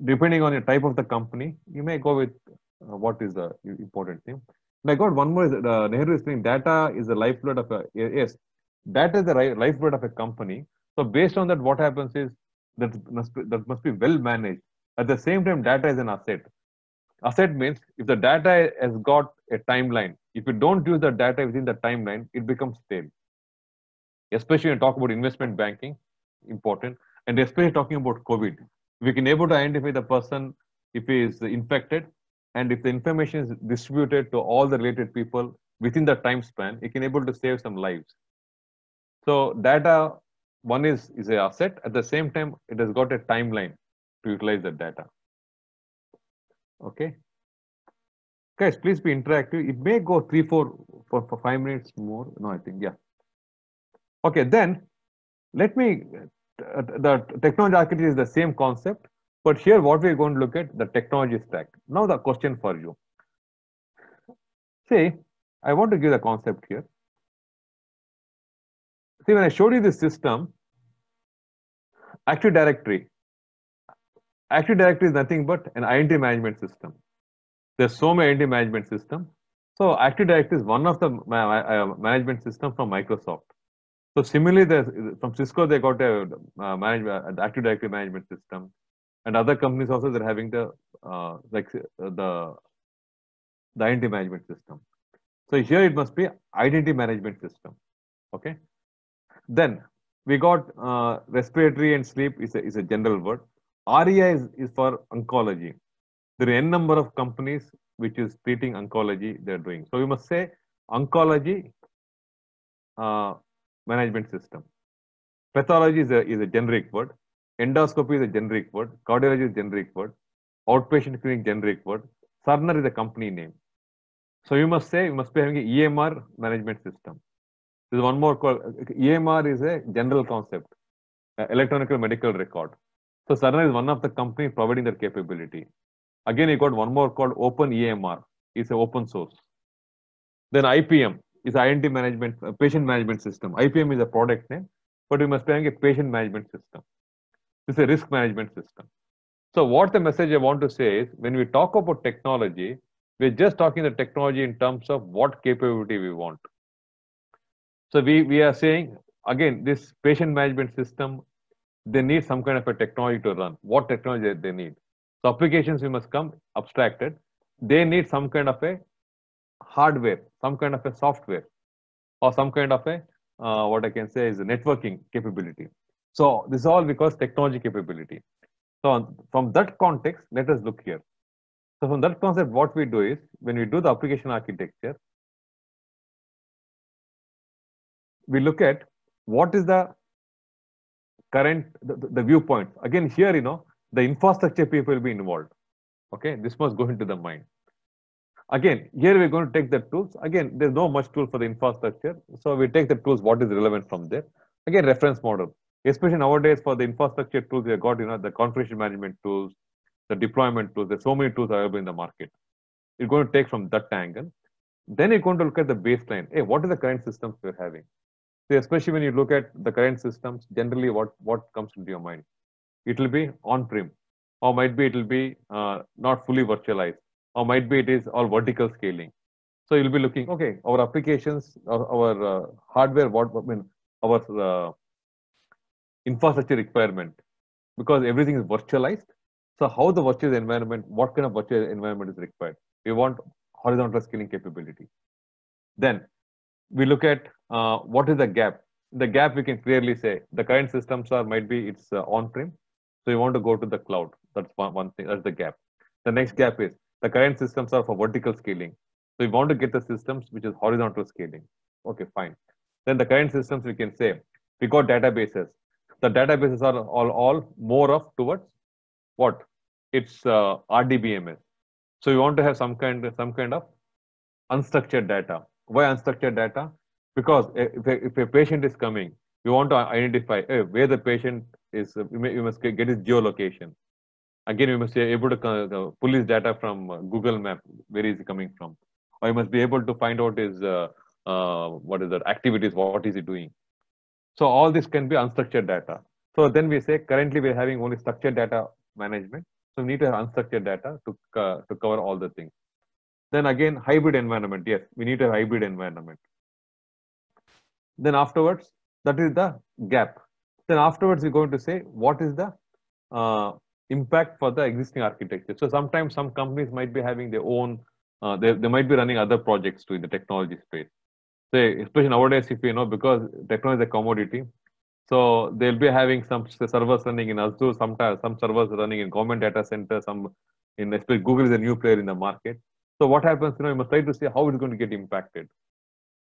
depending on your type of the company, you may go with what is the important thing. And I got one more. Nehru is saying data is the lifeblood of a yes. Data is the lifeblood of a company. So based on that, what happens is that must be well managed. At the same time, data is an asset. Asset means if the data has got a timeline, if you don't use the data within the timeline, it becomes stale. Especially when you talk about investment banking, important, and especially talking about COVID, we can able to identify the person if he is infected, and if the information is distributed to all the related people within the time span, it can able to save some lives. So data one is a asset. At the same time, it has got a timeline to utilize the data. Okay, guys, please be interactive. It may go for 5 minutes more. No, I think, yeah. Okay, then let me. The technology architecture is the same concept, but here what we're going to look at the technology stack. Now the question for you. See, I want to give the concept here. See, when I showed you this system, Active Directory. Active Directory is nothing but an identity management system. There's so many identity management systems. So Active Directory is one of the management system from Microsoft. So similarly, from Cisco, they got a Active Directory management system, and other companies also they're having the identity management system. So here it must be identity management system. Okay. Then we got respiratory and sleep is a general word. REI is for oncology. There are n number of companies which is treating oncology they're doing. So we must say oncology management system. Pathology is a generic word. Endoscopy is a generic word. Cardiology is a generic word. Outpatient clinic generic word. Cerner is a company name. So you must say you must be having an EMR management system. There's one more called EMR is a general concept, electronic medical record. So Cerner is one of the companies providing that capability. Again, you got one more called Open EMR. It's an open source. Then IPM is identity management, patient management system. IPM is a product name, but we must be having a patient management system. This is a risk management system. So what the message I want to say is, when we talk about technology, we're just talking the technology in terms of what capability we want. So we are saying, again, this patient management system, they need some kind of a technology to run. What technology they need? So applications we must come abstracted. They need some kind of a hardware, some kind of a software, or some kind of a what I can say is a networking capability. So this is all because technology capability. So from that context, let us look here. So from that concept, what we do is, when we do the application architecture, we look at what is the current, the viewpoint. Again, here, the infrastructure people will be involved. Okay, this must go into the mind. Again, here we're going to take the tools. Again, there's no much tool for the infrastructure. So we take the tools, what is relevant from there. Again, reference model. Especially nowadays for the infrastructure tools, we have got, the configuration management tools, the deployment tools. There's so many tools available in the market. You're going to take from that angle. Then you're going to look at the baseline. Hey, what are the current systems we're having? So especially when you look at the current systems, generally what comes into your mind? It will be on-prem, or might be it will be not fully virtualized, or might be it is all vertical scaling. So you'll be looking, okay, our applications, our hardware, our infrastructure requirement, because everything is virtualized. So how the virtual environment, what kind of virtual environment is required? We want horizontal scaling capability. Then we look at what is the gap. The gap we can clearly say the current systems might be it's on-prem. So you want to go to the cloud. That's one thing. That's the gap. The next gap is the current systems are for vertical scaling. So you want to get the systems which is horizontal scaling. Okay, fine. Then the current systems we can say we got databases. The databases are all more of towards what? It's RDBMS. So you want to have some kind of unstructured data. Why unstructured data? Because if a patient is coming, you want to identify where the patient is. You must get his geolocation. Again, you must be able to pull his data from Google Map. Where is he coming from? Or you must be able to find out his what is that activities? What is he doing? So all this can be unstructured data. So then we say currently we're having only structured data management. So we need to have unstructured data to cover all the things. Then again, hybrid environment. Yes, we need a hybrid environment. Then afterwards, that is the gap. Then afterwards, we're going to say what is the impact for the existing architecture. So sometimes some companies might be having their own, they might be running other projects too in the technology space. Say, especially nowadays, if you know, because technology is a commodity, so they'll be having some servers running in Azure, sometimes some servers running in government data center, some in especially Google is a new player in the market. So what happens, you must try to see how it's going to get impacted.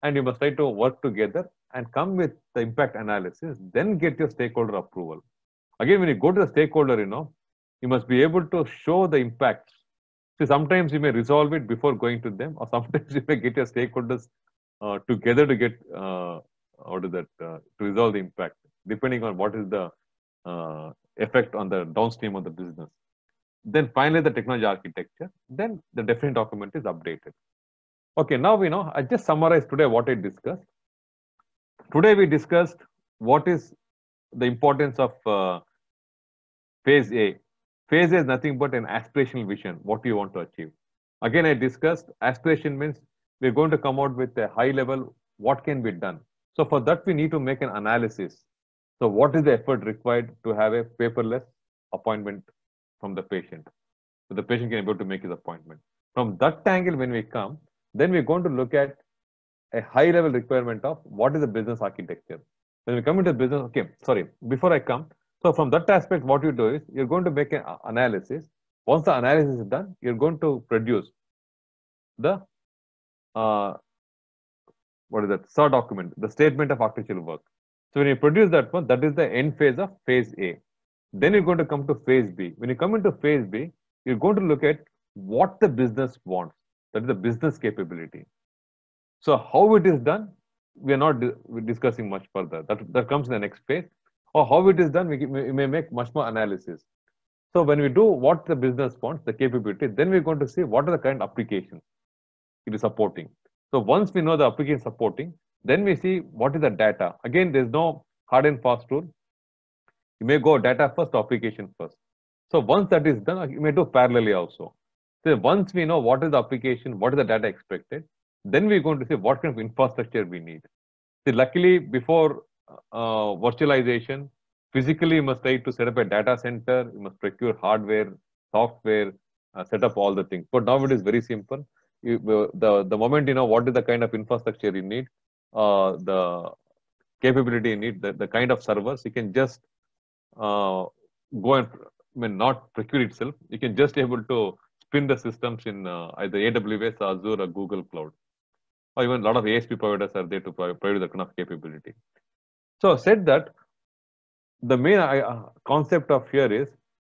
and you must try to work together and come with the impact analysis, then get your stakeholder approval. Again, when you go to the stakeholder, you must be able to show the impacts. See, sometimes you may resolve it before going to them, or sometimes you may get your stakeholders together to get to resolve the impact, depending on what is the effect on the downstream of the business. Then finally, the technology architecture. Then the definition document is updated. Okay, now we know. I just summarized today what I discussed. Today we discussed what is the importance of phase A. Phase A is nothing but an aspirational vision, what you want to achieve. Again, I discussed aspiration means we're going to come out with a high level, what can be done. So for that, we need to make an analysis. So what is the effort required to have a paperless appointment from the patient? So the patient can be able to make his appointment. From that angle, when we come, then we're going to look at a high level requirement of what is the business architecture. When we come into business, okay, sorry, before I come, so from that aspect, what you do is you're going to make an analysis. Once the analysis is done, you're going to produce the what is that? SAR document, the statement of architectural work. So when you produce that one, that is the end phase of phase A. Then you're going to come to phase B. When you come into phase B, you're going to look at what the business wants. That is the business capability. So how it is done, we are not discussing much further. That comes in the next phase. Or how it is done, we may make much more analysis. So when we do what the business wants, the capability, then we're going to see what are the kind of applications it is supporting. So once we know the application supporting, then we see what is the data. Again, there's no hard and fast rule. You may go data first, application first. So once that is done, you may do parallelly also. So once we know what is the application, what is the data expected, then we're going to see what kind of infrastructure we need. See, luckily, before virtualization, physically you must try to set up a data center, you must procure hardware, software, set up all the things. But now it is very simple. The moment you know what is the kind of infrastructure you need, the capability you need, the kind of servers, you can just go and not procure itself. You can just able to spin the systems in either AWS, Azure, or Google Cloud. Or even a lot of ASP providers are there to provide that kind of capability. So said that, the main concept of here is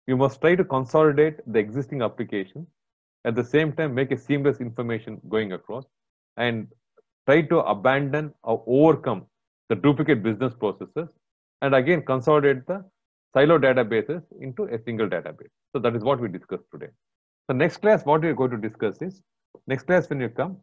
you must try to consolidate the existing application, at the same time make a seamless information going across, and try to abandon or overcome the duplicate business processes, and again consolidate the silo databases into a single database. So that is what we discussed today. So next class, what we are going to discuss is, next class when you come,